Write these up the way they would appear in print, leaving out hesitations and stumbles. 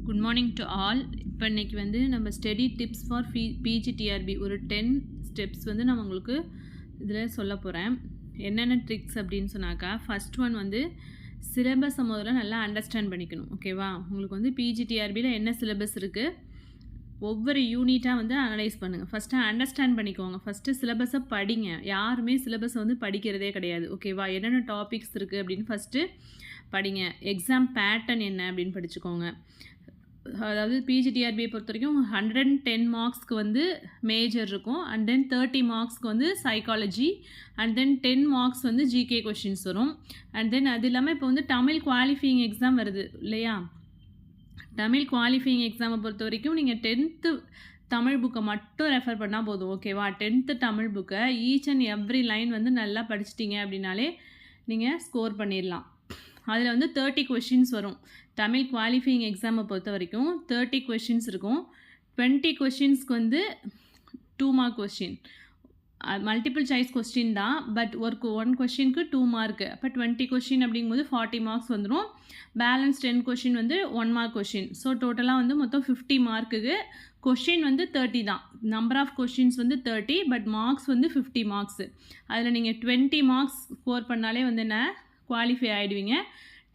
Good morning to all. இப்போ இன்றைக்கி வந்து நம்ம ஸ்டடி டிப்ஸ் ஃபார் பிஜிடிஆர்பி ஒரு 10 ஸ்டெப்ஸ் வந்து நான் உங்களுக்கு இதில் சொல்ல போகிறேன். என்னென்ன ட்ரிக்ஸ் அப்படின்னு சொன்னாக்கா, ஃபஸ்ட் ஒன் வந்து சிலபஸை முதல்ல நல்லா அண்டர்ஸ்டாண்ட் பண்ணிக்கணும். ஓகேவா? உங்களுக்கு வந்து பிஜிடிஆர்பியில் என்ன சிலபஸ் இருக்குது, ஒவ்வொரு யூனிட்டாக வந்து அனலைஸ் பண்ணுங்கள். ஃபஸ்ட்டு அண்டர்ஸ்டாண்ட் பண்ணிக்கோங்க. ஃபஸ்ட்டு சிலபஸை படிங்க. யாருமே சிலபஸை வந்து படிக்கிறதே கிடையாது. ஓகேவா? என்னென்ன டாபிக்ஸ் இருக்குது அப்படின்னு ஃபஸ்ட்டு படிங்க. எக்ஸாம் பேட்டர்ன் என்ன அப்படின்னு படிச்சுக்கோங்க. அதாவது பிஜிடிஆர்பியை பொறுத்த வரைக்கும் 110 மார்க்ஸ்க்கு வந்து மேஜர் இருக்கும், அண்ட் தென் 30 மார்க்ஸ்க்கு வந்து சைக்காலஜி, அண்ட் தென் 10 மார்க்ஸ் வந்து ஜிகே கொஷின்ஸ் வரும். அண்ட் தென் அது இல்லாமல் இப்போ வந்து தமிழ் குவாலிஃபையிங் எக்ஸாம் வருது இல்லையா? தமிழ் குவாலிஃபையிங் எக்ஸாமை பொறுத்த வரைக்கும் நீங்கள் 10th தமிழ் புக்கை மட்டும் ரெஃபர் பண்ணால் போதும். ஓகேவா? 10th தமிழ் புக்கை ஈச் அண்ட் எவ்ரி லைன் வந்து நல்லா படிச்சிட்டிங்க அப்படின்னாலே நீங்கள் ஸ்கோர் பண்ணிடலாம். அதில் வந்து 30 கொஷின்ஸ் வரும். தமிழ் குவாலிஃபையிங் எக்ஸாமை பொறுத்த வரைக்கும் 30 கொஷின்ஸ் இருக்கும். 20 கொஷின்ஸ்க்கு வந்து 2 mark question, multiple choice question தான், பட் ஒன் கொஷினுக்கு 2 மார்க்கு. அப்போ 20 கொஷின் அப்படிங்கும்போது 40 மார்க்ஸ் வந்துடும். பேலன்ஸ் 10 கொஷின் வந்து 1 மார்க் கொஷின். ஸோ டோட்டலாக வந்து மொத்தம் 50 மார்க்குக்கு. கொஷின் வந்து 30 தான். நம்பர் ஆஃப் கொஷின்ஸ் வந்து 30, பட் மார்க்ஸ் வந்து 50 மார்க்ஸு. அதில் நீங்கள் 20 மார்க்ஸ் ஸ்கோர் பண்ணாலே வந்து என்ன குவாலிஃபை ஆகிடுவீங்க.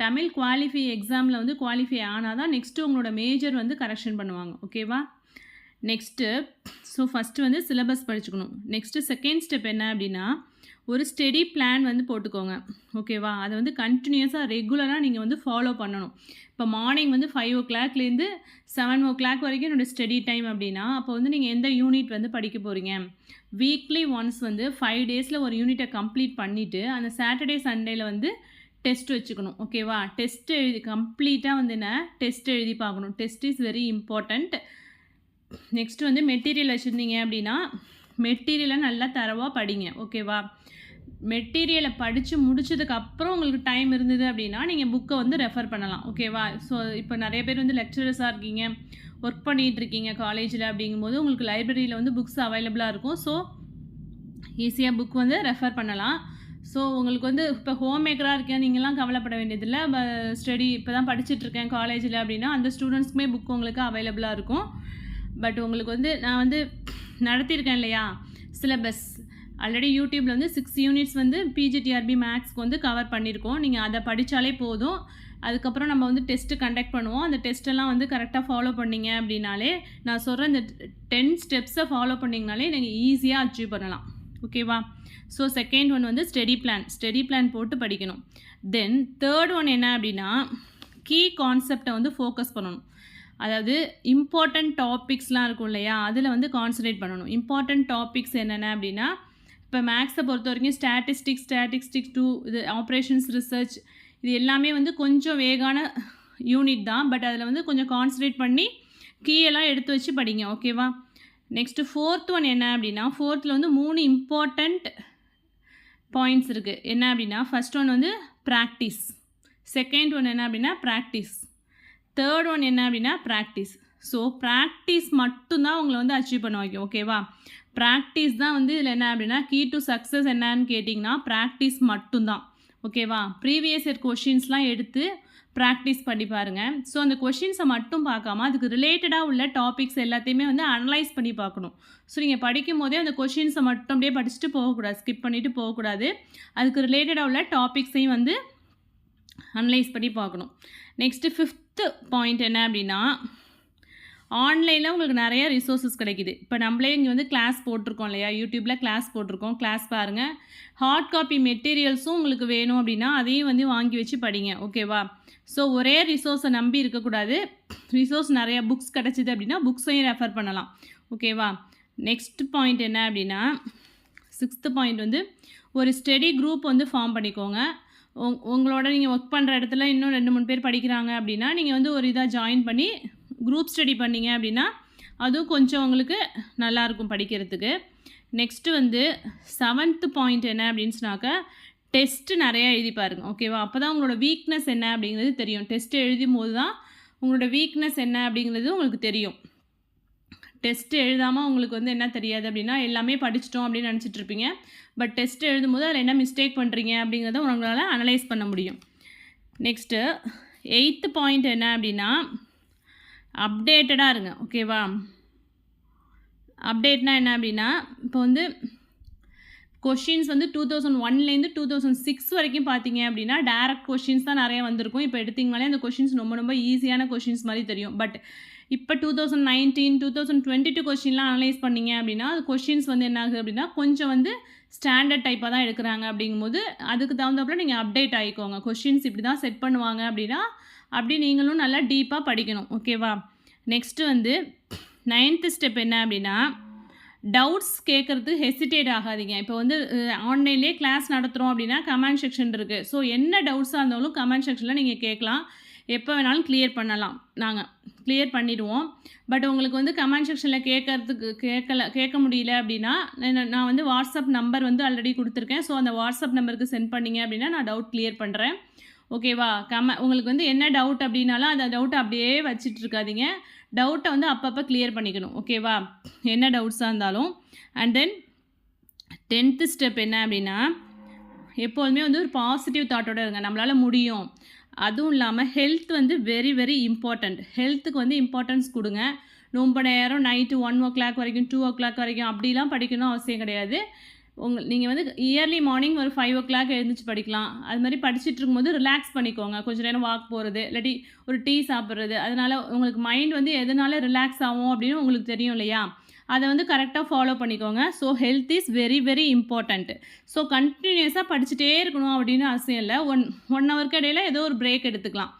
தமிழ் குவாலிஃபை எக்ஸாமில் வந்து குவாலிஃபை ஆனால் தான் நெக்ஸ்ட்டு உங்களோட மேஜர் வந்து கரெக்ஷன் பண்ணுவாங்க. ஓகேவா? நெக்ஸ்ட்டு ஃபஸ்ட்டு வந்து சிலபஸ் படிச்சுக்கணும். நெக்ஸ்ட்டு செகண்ட் ஸ்டெப் என்ன அப்படின்னா, ஒரு ஸ்டடி பிளான் வந்து போட்டுக்கோங்க. ஓகேவா? அதை வந்து கண்டினியூஸாக ரெகுலராக நீங்கள் வந்து ஃபாலோ பண்ணணும். இப்போ மார்னிங் வந்து 5 o'clockலேருந்து 7 o'clock வரைக்கும் என்னோடய ஸ்டடி டைம் அப்படின்னா, அப்போ வந்து நீங்கள் எந்த யூனிட் வந்து படிக்க போகிறீங்க, வீக்லி ஒன்ஸ் வந்து 5 டேஸில் ஒரு யூனிட்டை கம்ப்ளீட் பண்ணிவிட்டு அந்த சாட்டர்டே சண்டேயில் வந்து டெஸ்ட் வச்சுக்கணும். ஓகேவா? டெஸ்ட் எழுதி கம்ப்ளீட்டாக வந்து என்ன டெஸ்ட் எழுதி பார்க்கணும். Test is very important. Next வந்து மெட்டீரியல் வச்சுருந்தீங்க அப்படின்னா மெட்டீரியலை நல்லா தரவாக படிங்க. ஓகேவா? மெட்டீரியலை படித்து முடிச்சதுக்கப்புறம் உங்களுக்கு டைம் இருந்தது அப்படின்னா நீங்கள் புக்கை வந்து ரெஃபர் பண்ணலாம். ஓகேவா? ஸோ இப்போ நிறைய பேர் வந்து லெக்சரர்ஸாக இருக்கீங்க, ஒர்க் பண்ணிகிட்டு இருக்கீங்க காலேஜில், அப்படிங்கும்போது உங்களுக்கு லைப்ரரியில் வந்து புக்ஸ் அவைலபிளாக இருக்கும். ஸோ ஈஸியாக புக் வந்து ரெஃபர் பண்ணலாம். ஸோ உங்களுக்கு வந்து இப்போ ஹோம் மேக்கராக இருக்கேன் நீங்கள்லாம் கவலைப்பட வேண்டியதில்லை. ஸ்டடி இப்போ தான் படிச்சுட்ருக்கேன் காலேஜில் அப்படின்னா அந்த ஸ்டூடெண்ட்ஸ்க்குமே புக் உங்களுக்கு அவைலபிளாக இருக்கும். பட் உங்களுக்கு வந்து நான் வந்து நடத்தியிருக்கேன் இல்லையா சிலபஸ், ஆல்ரெடி யூடியூப்பில் வந்து 6 யூனிட்ஸ் வந்து பிஜிடிஆர்பி மேக்ஸ்க்கு வந்து கவர் பண்ணியிருக்கோம். நீங்கள் அதை படித்தாலே போதும். அதுக்கப்புறம் நம்ம வந்து டெஸ்ட்டு கண்டக்ட் பண்ணுவோம். அந்த டெஸ்ட்டெல்லாம் வந்து கரெக்டாக ஃபாலோ பண்ணிங்க அப்படின்னாலே, நான் சொல்கிற இந்த 10 ஸ்டெப்ஸை ஃபாலோ பண்ணிங்கனாலே நீங்கள் ஈஸியாக அச்சீவ் பண்ணலாம். ஓகேவா? ஸோ செகண்ட் ஒன் வந்து ஸ்டடி பிளான் போட்டு படிக்கணும். தென் தேர்ட் ஒன் என்ன அப்படின்னா, கீ கான்செப்டை வந்து ஃபோக்கஸ் பண்ணணும். அதாவது இம்பார்ட்டண்ட் டாபிக்ஸ்லாம் இருக்கும் இல்லையா, அதில் வந்து கான்சன்ட்ரேட் பண்ணணும். இம்பார்ட்டண்ட் டாபிக்ஸ் என்னென்ன அப்படின்னா, இப்போ மேக்ஸை பொறுத்த வரைக்கும் ஸ்டாட்டிஸ்டிக்ஸ் 2, இது ஆப்ரேஷன்ஸ் ரிசர்ச், இது எல்லாமே வந்து கொஞ்சம் வேகான யூனிட் தான், பட் அதில் வந்து கொஞ்சம் கான்சன்ட்ரேட் பண்ணி கீயெல்லாம் எடுத்து வச்சு படிங்க. ஓகேவா? நெக்ஸ்ட்டு ஃபோர்த் ஒன் என்ன அப்படின்னா, ஃபோர்த்தில் வந்து 3 இம்பார்ட்டண்ட் பாயிண்ட்ஸ் இருக்குது. என்ன அப்படின்னா, ஃபஸ்ட் ஒன் வந்து ப்ராக்டிஸ், செகண்ட் ஒன் என்ன அப்படின்னா ப்ராக்டிஸ், தேர்ட் ஒன் என்ன அப்படின்னா ப்ராக்டிஸ். ஸோ ப்ராக்டிஸ் மட்டும்தான் உங்களை வந்து அச்சீவ் பண்ண வைக்கும். ஓகேவா? ப்ராக்டிஸ் தான் வந்து இதில் என்ன அப்படின்னா கீ டு சக்ஸஸ் என்னன்னு கேட்டிங்கன்னா ப்ராக்டிஸ் மட்டும்தான். ஓகேவா? ப்ரீவியஸ் இயர் கொஷின்ஸ்லாம் எடுத்து ப்ராக்டிஸ் பண்ணி பாருங்கள். ஸோ அந்த கொஷின்ஸை மட்டும் பார்க்காம அதுக்கு ரிலேட்டடாக உள்ள டாபிக்ஸ் எல்லாத்தையுமே வந்து அனலைஸ் பண்ணி பார்க்கணும். ஸோ நீங்கள் படிக்கும் போதே அந்த கொஷின்ஸை மட்டும் அப்படியே படிச்சுட்டு போகக்கூடாது, ஸ்கிப் பண்ணிவிட்டு போகக்கூடாது. அதுக்கு ரிலேட்டடாக உள்ள டாபிக்ஸையும் வந்து அனலைஸ் பண்ணி பார்க்கணும். நெக்ஸ்ட்டு 5th பாயிண்ட் என்ன அப்படின்னா, ஆன்லைனில் உங்களுக்கு நிறைய ரிசோர்ஸஸ் கிடைக்கிது. இப்போ நம்மளே இங்கே வந்து கிளாஸ் போட்டிருக்கோம் இல்லையா, யூடியூப்பில் கிளாஸ் போட்டிருக்கோம், கிளாஸ் பாருங்கள். ஹார்ட் காப்பி மெட்டீரியல்ஸும் உங்களுக்கு வேணும் அப்படின்னா அதையும் வந்து வாங்கி வச்சு படிங்க. ஓகேவா? ஸோ ஒரே ரிசோர்ஸை நம்பி இருக்கக்கூடாது. ரிசோர்ஸ் நிறையா புக்ஸ் கிடச்சிது அப்படின்னா புக்ஸையும் ரெஃபர் பண்ணலாம். ஓகேவா? நெக்ஸ்ட் பாயிண்ட் என்ன அப்படின்னா, 6th பாயிண்ட் வந்து ஒரு ஸ்டடி குரூப் வந்து ஃபார்ம் பண்ணிக்கோங்க. உங்களோட நீங்கள் ஒர்க் பண்ணுற இடத்துல இன்னும் 2-3 பேர் படிக்கிறாங்க அப்படின்னா நீங்கள் வந்து ஒரு இதாக ஜாயின் பண்ணி குரூப் ஸ்டடி பண்ணிங்க அப்படின்னா அதுவும் கொஞ்சம் உங்களுக்கு நல்லாயிருக்கும் படிக்கிறதுக்கு. நெக்ஸ்ட்டு வந்து 7th பாயிண்ட் என்ன அப்படின்னு சொன்னாக்க, டெஸ்ட்டு நிறையா எழுதி பாருங்கள். ஓகேவா? அப்போ தான் உங்களோட வீக்னஸ் என்ன அப்படிங்கிறது தெரியும். டெஸ்ட்டு எழுதும் போது தான் உங்களோட வீக்னஸ் என்ன அப்படிங்கிறது உங்களுக்கு தெரியும். டெஸ்ட்டு எழுதாமல் உங்களுக்கு வந்து என்ன தெரியாது அப்படின்னா எல்லாமே படிச்சிட்டோம் அப்படின்னு நினச்சிட்ருப்பீங்க. பட் டெஸ்ட் எழுதும்போது அதில் என்ன மிஸ்டேக் பண்ணுறீங்க அப்படிங்கிறத உங்களால் அனலைஸ் பண்ண முடியும். நெக்ஸ்ட்டு 8th பாயிண்ட் என்ன அப்படின்னா, அப்டேட்டடாக இருங்க. ஓகேவா? அப்டேட்னா என்ன அப்படின்னா, இப்போ வந்து கொஷின்ஸ் வந்து 2001லேருந்து 2006 வரைக்கும் பார்த்தீங்க அப்படின்னா, டைரக்ட் கொஷின்ஸ் தான் நிறைய வந்திருக்கும். இப்போ எடுத்தீங்கனாலே அந்த கொஷின்ஸ் ரொம்ப ரொம்ப ஈஸியான கொஷின்ஸ் மாதிரி தெரியும். பட் இப்போ 2019, 2022 கொஷின்லாம் அனலைஸ் பண்ணீங்க அப்படின்னா, அது கொஷின்ஸ் வந்து என்ன ஆகுது அப்படின்னா, கொஞ்சம் வந்து ஸ்டாண்டர்ட் டைப்பாக தான் எடுக்கிறாங்க. அப்படிங்கும்போது அதுக்கு தகுந்தாப்புல நீங்கள் அப்டேட் ஆகிக்கோங்க. கொஷின்ஸ் இப்படி தான் செட் பண்ணுவாங்க அப்படின்னா, அப்படி நீங்களும் நல்லா டீப்பாக படிக்கணும். ஓகேவா? நெக்ஸ்ட்டு வந்து 9th ஸ்டெப் என்ன அப்படின்னா, டவுட்ஸ் கேட்குறது ஹெசிடேட் ஆகாதீங்க. இப்போ வந்து ஆன்லைன்லேயே கிளாஸ் நடத்துகிறோம் அப்படின்னா கமெண்ட் செக்ஷன் இருக்குது. ஸோ என்ன டவுட்ஸாக இருந்தாலும் கமெண்ட் செக்ஷனில் நீங்கள் கேட்கலாம். எப்போ வேணாலும் கிளியர் பண்ணலாம். நாங்கள் கிளியர் பண்ணிடுவோம். பட் உங்களுக்கு வந்து கமெண்ட் செக்ஷனில் கேட்க முடியல அப்படின்னா, நான் வந்து வாட்ஸ்அப் நம்பர் வந்து ஆல்ரெடி கொடுத்துருக்கேன். ஸோ அந்த வாட்ஸ்அப் நம்பருக்கு சென்ட் பண்ணிங்க அப்படின்னா நான் டவுட் கிளியர் பண்ணுறேன். ஓகேவா? உங்களுக்கு வந்து என்ன டவுட் அப்படின்னாலும் அந்த டவுட்டை அப்படியே வச்சுட்டு இருக்காதீங்க. டவுட்டை வந்து அப்பப்போ கிளியர் பண்ணிக்கணும். ஓகேவா? என்ன டவுட்ஸாக இருந்தாலும். அண்ட் தென் 10th ஸ்டெப் என்ன அப்படின்னா, எப்போதுமே வந்து ஒரு பாசிட்டிவ் தாட்டோடு இருங்க. நம்மளால் முடியும். அதுவும் இல்லாமல் ஹெல்த் வந்து வெரி வெரி இம்பார்ட்டண்ட். ஹெல்த்துக்கு வந்து இம்பார்ட்டன்ஸ் கொடுங்க. ரொம்ப நேரம் நைட்டு 1:00 வரைக்கும் 2:00 வரைக்கும் அப்படிலாம் படிக்கணும் அவசியம் கிடையாது. நீங்கள் வந்து இயர்லி மார்னிங் ஒரு 5:00 எழுந்திரிச்சு படிக்கலாம். அது மாதிரி படிச்சுட்டு இருக்கும்போது ரிலாக்ஸ் பண்ணிக்கோங்க. கொஞ்சம் நேரம் வாக் போகிறது, இல்லாட்டி ஒரு டீ சாப்பிட்றது. அதனால் உங்களுக்கு மைண்ட் வந்து எதனால ரிலாக்ஸ் ஆகும் அப்படின்னு உங்களுக்கு தெரியும் இல்லையா? அதை வந்து கரெக்டாக ஃபாலோ பண்ணிக்கோங்க. So health is very very important. So கண்டினியூஸாக படிச்சுட்டே இருக்கணும் அப்படின்னு அவசியம் இல்லை. ஒன் ஹவருக்கு இடையில ஏதோ ஒரு பிரேக் எடுத்துக்கலாம்.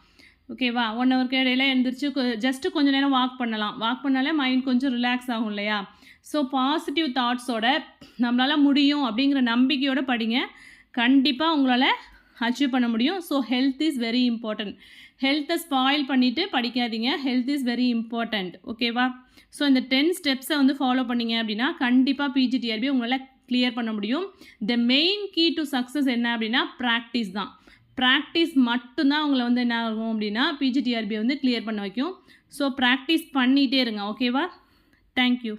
ஓகேவா? 1 ஹவருக்கு இடையில எழுந்திரிச்சு ஜஸ்ட்டு கொஞ்சம் நேரம் வாக் பண்ணலாம். வாக் பண்ணாலே மைண்ட் கொஞ்சம் ரிலாக்ஸ் ஆகும் இல்லையா? ஸோ பாசிட்டிவ் தாட்ஸோட நம்மளால் முடியும் அப்படிங்கிற நம்பிக்கையோடு படிங்க. கண்டிப்பாக உங்களால் அச்சீவ் பண்ண முடியும். So health is very important. ஹெல்த்தை ஸ்பாயில் பண்ணிவிட்டு படிக்காதீங்க. Health is very important. ஓகேவா? ஸோ இந்த 10 ஸ்டெப்ஸை வந்து ஃபாலோ பண்ணிங்க அப்படின்னா கண்டிப்பாக பிஜிடிஆர்பி உங்களால் கிளியர் பண்ண முடியும். The main key to success என்ன அப்படின்னா ப்ராக்டிஸ் தான். ப்ராக்டிஸ் மட்டும்தான் உங்களை வந்து என்ன ஆகும் அப்படின்னா பிஜிடிஆர்பியை வந்து கிளியர் பண்ண வைக்கும். ஸோ ப்ராக்டிஸ் பண்ணிகிட்டே இருங்க. ஓகேவா? தேங்க்யூ.